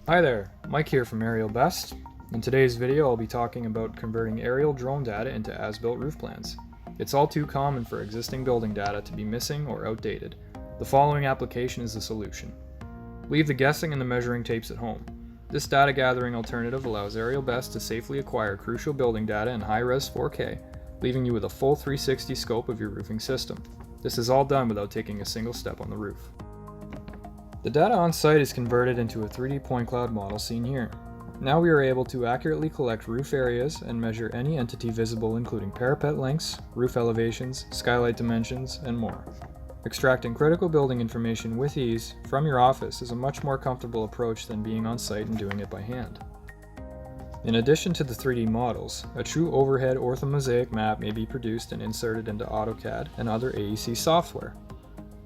Hi there, Mike here from Aerial Best. In today's video I'll be talking about converting aerial drone data into as-built roof plans. It's all too common for existing building data to be missing or outdated. The following application is the solution. Leave the guessing and the measuring tapes at home. This data gathering alternative allows Aerial Best to safely acquire crucial building data in high-res 4K, leaving you with a full 360 scope of your roofing system. This is all done without taking a single step on the roof. The data on site is converted into a 3D point cloud model seen here. Now we are able to accurately collect roof areas and measure any entity visible, including parapet lengths, roof elevations, skylight dimensions, and more. Extracting critical building information with ease from your office is a much more comfortable approach than being on site and doing it by hand. In addition to the 3D models, a true overhead orthomosaic map may be produced and inserted into AutoCAD and other AEC software.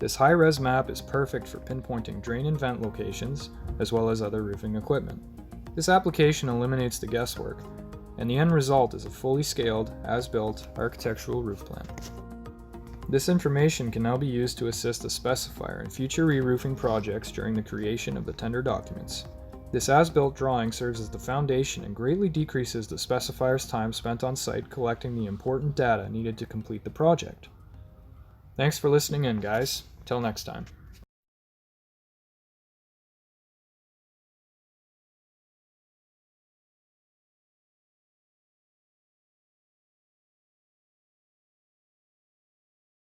This high-res map is perfect for pinpointing drain and vent locations, as well as other roofing equipment. This application eliminates the guesswork, and the end result is a fully scaled, as-built architectural roof plan. This information can now be used to assist the specifier in future re-roofing projects during the creation of the tender documents. This as-built drawing serves as the foundation and greatly decreases the specifier's time spent on site collecting the important data needed to complete the project. Thanks for listening in, guys. Till next time.